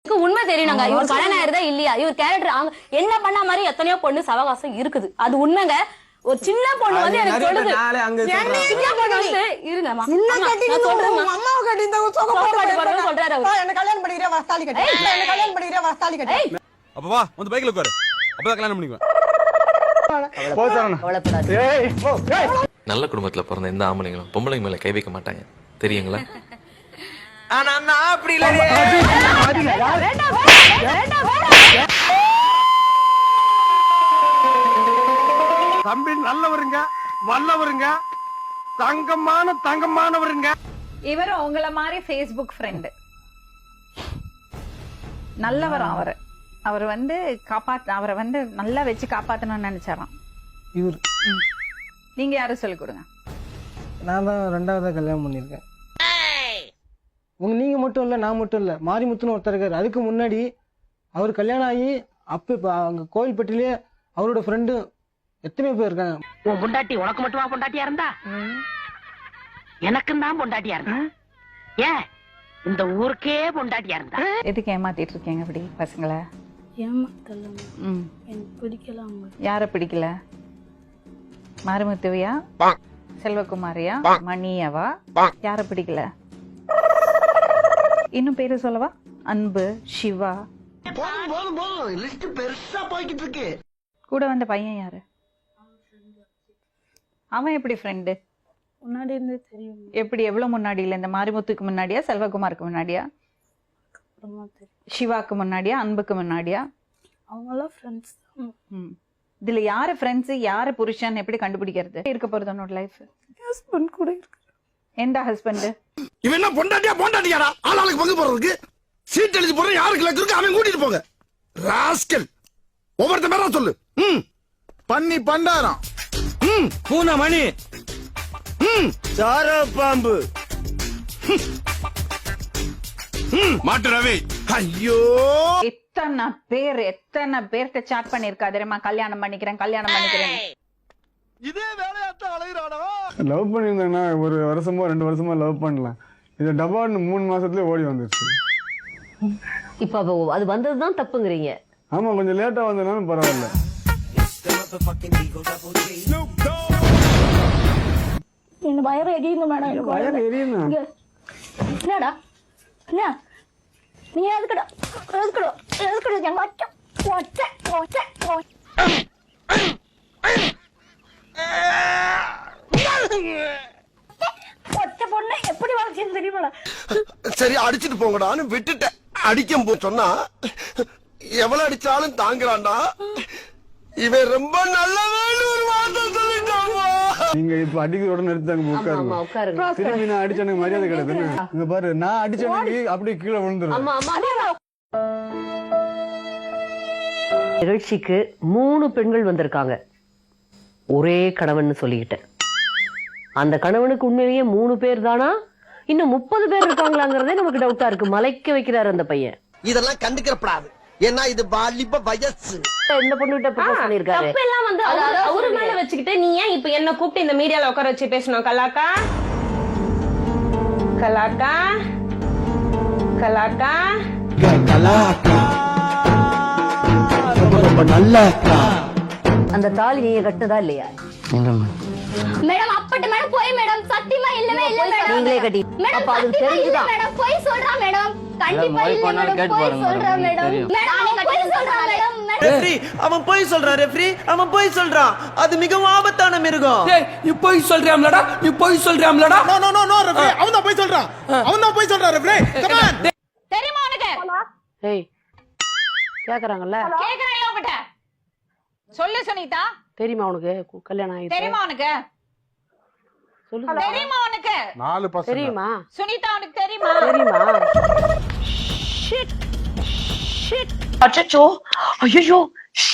உண்மை தெரியணுங்க. இவர் கல்யாணம் ஆயிருதா இல்லையா, இவர் கேரக்டர் என்ன பண்ண மாதிரி எத்தனையோ பொண்ணு சவகாசம் இருக்குது. அது உண்மைங்க. ஒரு சின்ன பொண்ணு வந்து எனக்கு சொல்லுது, சின்ன பொண்ணு வந்து இருங்கம்மா அம்மாவை கட்டி சொல்றாரு அவர். என்ன கல்யாணம் பண்ணிக்கிறேன் வஸ்தாலி கட்டி, என்ன கல்யாணம் பண்ணிக்கிறேன் வஸ்தாலி கட்டி. அப்ப வா வந்து பைக்ல உட்காரு, அப்பதான் கல்யாணம் பண்ணிக்குவேன். நல்ல குடும்பத்துல பிறந்த எந்த ஆம்பளைங்களும் பொம்பளைங்க மேல கை வைக்க மாட்டாங்க தெரியுங்களா? ஆனா நான் அப்படி இல்லையே. தம்பி நல்லவருங்க, வல்லவருங்க, தங்கமானவருங்க. இவர் உங்கள மாதிரி Facebook ஃப்ரெண்ட் நல்லவர். அவர் வந்து அவரை வந்து நல்லா வச்சு காப்பாத்தணும்னு நினைச்சாராம் இவர். நீங்க யாரும் சொல்லிக் கொடுங்க. நான் தான் 2வது கல்யாணம் பண்ணியிருக்கேன். நீங்க மட்டும் இல்ல, நான் மட்டும் இல்ல, மாரிமுத்துன்னு ஒருத்தர் இருக்காரு. அதுக்கு முன்னாடி அவர் கல்யாணம் ஆகி அப்ப அங்க கோயில்பட்டிலே அவரோட ஃப்ரெண்டு எத்தனையோ பேர் இருக்காங்க. உன் பொண்டாட்டி உனக்கு மட்டுமா பொண்டாட்டியா இருந்தா? எனக்கும் தான் பொண்டாட்டியா இருந்தா. ஏன் இந்த ஊருக்கே பொண்டாட்டியா இருந்தா? எதுக்கு ஏமாத்திட்டு இருக்கீங்க இப்படி பசங்களை? யார பிடிக்கல? மாரிமுத்துவையா, செல்வகுமாரியா, மணியவா? யார பிடிக்கல? இன்னும் பேரு சொல்லவா? அன்பு, சிவா. கூட வந்த பையன் யாரு? அவன் எப்படி ஃப்ரெண்டு? முன்னாடி இருந்து தெரியும். எப்படி? எவ்வளவு முன்னாடி? இல்ல இந்த மாரிமுத்துக்கு முன்னாடியா, செல்வகுமாருக்கு முன்னாடியா, சிவாக்கு முன்னாடியா, அன்புக்கு முன்னாடியா? அவங்களாம் ஃப்ரெண்ட்ஸ். இதுல யாரு ஃப்ரெண்ட்ஸ் யாரு புருஷன் எப்படி கண்டுபிடிக்கிறது? இருக்க போறது உன்னோட லைஃப். ஹஸ்பண்ட் கூட இருக்கு. எந்த ஹஸ்பண்ட்? இவன் என்ன பொண்டாட்டியாடா? ஆளாளுக்கு பங்கு போறதுக்கு சீட் எழுதி போற யாருக்கு லக்கு இருக்கு அவன் கூட்டிட்டு போங்க. ராஸ்கல் ஒவ்வொருத்த பேரா சொல்லு. பண்ணி பண்டாரம், பூனை மணி, சார பாம்பு, மாட்டு ரவி. ஐயோ எத்தனை பேர்கிட்ட சாட் பண்ணிருக்கா தெரியுமா? கல்யாணம் பண்ணிக்கிறேன். இதே வேலையாத்தான் அலையிறாடா. லவ் பண்ணியிருந்தேன்னா 1 வருஷமோ 2 வருஷமோ லவ் பண்ணலாம். இது டபான்னு 3 மாசத்துலயே ஓடி வந்துருச்சு. இப்ப அது வந்ததுதான் தப்புங்கிறீங்க? ஆமா, கொஞ்சம் லேட்டா வந்ததுனாலும் பரவாயில்ல. என்ன வயறு எரியுங்க மேடம். வயறு எரியுமா? என்னடா என்ன நீ எதுக்குடா எங்க ஒற்ற பொண்ணு எப்படி வளர்ச்சின்னு தெரியுமா? சரி அடிச்சிட்டு போங்கடான்னு விட்டுட்டேன். அடிக்கும் போ சொன்னா எவ்வளவு அடிச்சாலும் தாங்குறான்டா. இவன் ரொம்ப நல்லவன் ஒரு வார்த்தை சொல்லிட்டாங்க. நீங்க இப்ப அடிக்கிறோட நிறுத்தாங்க, உட்காருங்க. திரும்பி நான் அடிச்சனுக்கு மரியாதை கிடையாது. இங்க பாரு, நான் அடிச்சனுக்கு அப்படியே கீழே விழுந்துரும். நிகழ்ச்சிக்கு 3 பெண்கள் வந்திருக்காங்க. ஒரே கணவன் சொல்லிக்கிட்டேன். அந்த கணவனுக்கு உண்மையிலேயே 3 பேர் தானா, இன்னும் 30 பேர் இருக்காங்களாங்கிறதே நமக்கு டவுட்டா இருக்கு. மலைக்க வைக்கிறாரு அந்த பையன். இதெல்லாம் கண்டுக்கிறப்படாது. ஏன்னா இது வாலிப வயசு. இந்த பொண்ணுகிட்ட ப்ரப்போஸ் பண்ணிருக்காரு. தப்பெல்லாம் வந்து அவரு மேல வச்சுக்கிட்டு நீ ஏன் இப்ப என்ன கூப்பிட்டு இந்த மீடியால உட்கார வச்சு பேசணும்? கலாக்கா கலாக்கா கலாக்கா அந்த தாலி நீங்க கட்டுனதா இல்லையா? மேடம் அப்பட்ட மேடம் போய் மேடம் சத்தியமா இல்லவே இல்ல மேடம். நீங்களே கட்டி. அப்ப அது தெரிஞ்சுதான் மேடம் போய் சொல்றா மேடம். கண்டிப்பா இல்ல மேடம் போய் சொல்றா மேடம். மேடம் போய் சொல்றா மேடம். ரெஃப்ரி அவன் போய் சொல்றான். ரெஃப்ரி அவன் போய் சொல்றான். அது மிகவும் ஆபத்தான மிருகம். டேய் நீ போய் சொல்றியாம்லடா? No no no no referee, அவன் தான் போய் சொல்றான். Referee come on. தெரியுமா உனக்கு? ஏய் கேக்குறாங்கல்ல, கேக்குறேன் உன்கிட்ட. சொல்லு சுனிதா. தெரியுமா உனக்கு கல்யாணம் ஆயிடுச்சு? தெரியுமா உனக்கு? சொல்லுங்க. தெரியுமா உனக்கு? 4 பசங்க. தெரியுமா சுனிதா உனக்கு தெரியுமா? அச்சச்சோ, ஐயோ,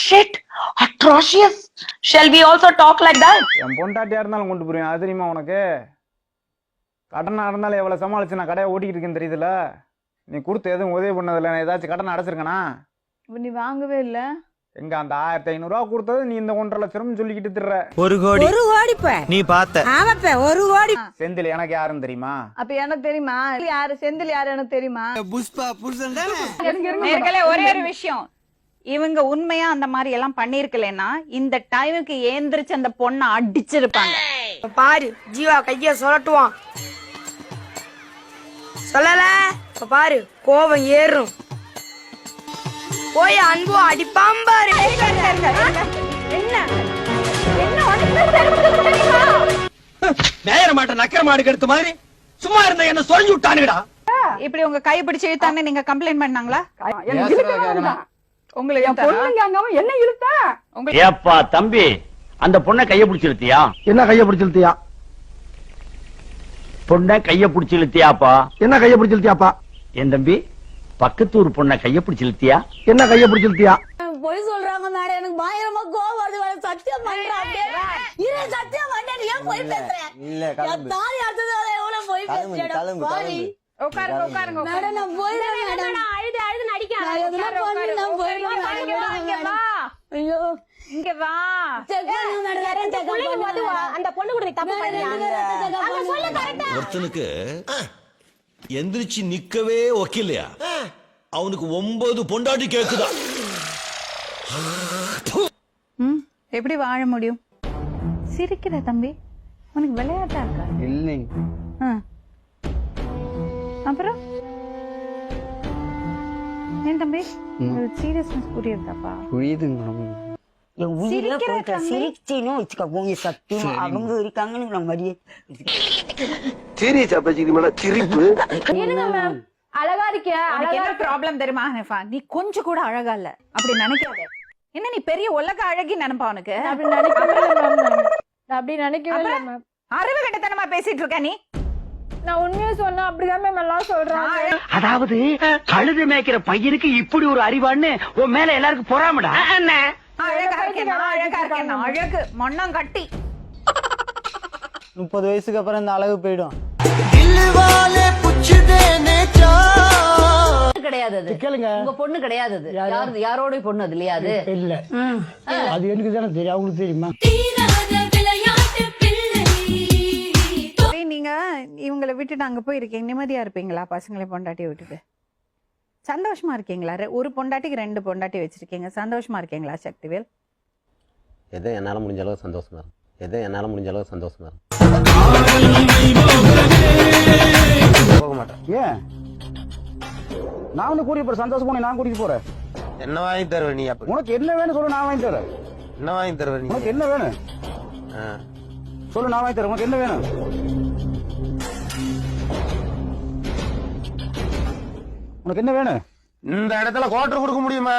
shit, atrocious. Shall we also talk like that? என் பொண்டாட்டியா இருந்தாலும் கொண்டு போறேன். அது தெரியுமா உனக்கு? கடனா இருந்தாலும் எவ்வளவு சமாளிச்சு நான் கடையை ஓட்டிக்கிட்டு இருக்கேன்னு தெரியுதுல. நீ கொடுத்து எதுவும் உதவி பண்ணதில்ல. நான் ஏதாச்சும் கடனை அடைச்சிருக்கனா? நீ வாங்கவே இல்ல. எங்க அந்த 1500 கொடுத்தது நீ இந்த 1.5 லட்சம் சொல்லிக்கிட்டு திர்ற. 1 கோடி நீ பார்த்த செந்தில் எனக்கு யாருன்னு தெரியுமா? அப்ப எனக்கு தெரியுமா யாரு செந்தில் யாரு எனக்கு தெரியுமா? புஷ்பா புருஷன் தானே. நேர்களே ஒரே ஒரு விஷயம், இவங்க உண்மையா அந்த மாதிரி எல்லாம் பண்ணிருக்கலன்னா இந்த டைமுக்கு ஏந்திரிச்சு அந்த பொண்ணை அடிச்சிருப்பாங்க. பாரு ஜீவா கைய சொல்லட்டுவான், சொல்லல பாரு கோபம் ஏறும், போய் அன்பு அடிப்பான் பாரு. மேயற மாட்ட நக்கர மாடு கெடுத்த மாதிரி சும்மா இருந்த என்ன சொரிஞ்சு விட்டானுடா. இப்படி உங்க கை பிடிச்சு இழுத்தாங்க, நீங்க கம்ப்ளைண்ட் பண்ணாங்களா? உங்களை என்ன இழுத்தா? ஏப்பா தம்பி, அந்த பொண்ணை கைய பிடிச்சு இழுத்தியா? என்ன கையை பிடிச்சு இழுத்தியா? பொண்ணை கைய பிடிச்சு இழுத்தியாப்பா? என்ன கையை பிடிச்சு இழுத்தியாப்பா? என் தம்பி, பக்கத்தூர் பொண்ணை கைய பிடிச்சு இழுத்தியா? என்ன கையை பிடிச்சு இழுத்தியா? பொய் சொல்றாங்க மேடம், எனக்கு பயங்கரமா கோவம் வருது. சத்தியம் பண்றேன், சத்தியம் பண்றேன். ஏன் பொய் பேசுறேன்? தாலி அறுத்ததால எவ்வளவு பொய் பேசுறேன்? உட்காருங்க உட்காருங்க மேடம், நான் போயிடுறேன் மேடம். அழுது அழுது நடிக்காத. நான் எதுனா பண்ணி நான் போயிடுறேன் மேடம். இங்க வா, ஐயோ இங்க வா. செக் பண்ணு மேடம். செக் பண்ணு. அந்த பொண்ணு கூட தப்பு பண்ணியா? அங்க சொல்ல கரெக்ட்டா. ஒருத்தனுக்கு எந்திரிச்சு நிக்கவே ஒக்கில்லையா, அவனுக்கு 9 பொண்டாட்டி கேக்குதா? எப்படி வாழ முடியும்? சிரிக்கிற தம்பி, உனக்கு விளையாட்டா இருக்கா? இல்லைங்க. அப்புறம் ஏன் தம்பி சீரியஸ்னஸ் புரியுதாப்பா? புரியுதுங்க மேடம். என் உயிரில போட்ட சிரிச்சினும் வச்சுக்கோங்க, சத்தியமா அவங்க இருக்காங்கன்னு நான் மரியே சீரியஸா பேசிக்கிது மேடம், சிரிப்பு. என்னங்க மேம், அழகா இருக்கியா? உனக்கு என்ன ப்ராப்ளம் தெரியுமா ஹனிஃபா? நீ கொஞ்சம் கூட அழகா இல்ல, அப்படி நினைக்காத. என்ன நீ பெரிய உலக அழகி நினைப்பா உனக்கு? அப்படி நினைக்கவே இல்ல மேம். நான் அப்படி நினைக்கவே இல்ல மேம். அறிவு கட்டத்தனமா பேசிட்டு இருக்க நீ. நான் உண்மையா சொன்னா அப்படிதான் மேம் எல்லாம் சொல்றாங்க. அதாவது கழுது மேய்க்கிற பையனுக்கு இப்படி ஒரு அறிவான்னு உன் மேல எல்லாருக்கும் பொறாமடா. அழகா இருக்கேன், அழகா இருக்கேன், அழகு மண்ணம் கட்டி. 30 வயசுக்கு அப்புறம் இந்த அழகு போயிடும். கிடையாது அது. கேளுங்க, உங்க பொண்ணு கிடையாது அது. யாரோட பொண்ணு அது இல்லையா? அது இல்ல, அது எனக்கு தானே தெரியும். அவங்களுக்கு தெரியுமா? நீங்க இவங்களை விட்டுட்டு அங்க போயிருக்கீங்க, நிம்மதியா இருப்பீங்களா? பசங்களை பொண்டாட்டியை விட்டுட்டு சந்தோஷமா இருக்கீங்களா? ஒரு பொண்டாட்டிக்கு 2 பொண்டாட்டி வச்சிருக்கீங்க, சந்தோஷமா இருக்கீங்களா சக்திவேல்? எதை என்னால முடிஞ்ச அளவு சந்தோஷமா இருக்கும். எதை என்னால முடிஞ்ச அளவு சந்தோஷமா இருக்கும். போக மாட்டேன். ஏன்? நான் வந்து கூட்டிட்டு போறேன், சந்தோஷம் போன நான் கூட்டிட்டு போறேன். என்ன வாங்கி தருவ நீ? அப்ப உனக்கு என்ன வேணும் சொல்லு, நான் வாங்கி தரேன். என்ன வாங்கி தருவ நீ? உனக்கு என்ன வேணும் சொல்லு, நான் வாங்கி தரேன். உனக்கு என்ன வேணும்? உனக்கு என்ன வேணும்? இந்த இடத்துல குவார்டர் கொடுக்க முடியுமா?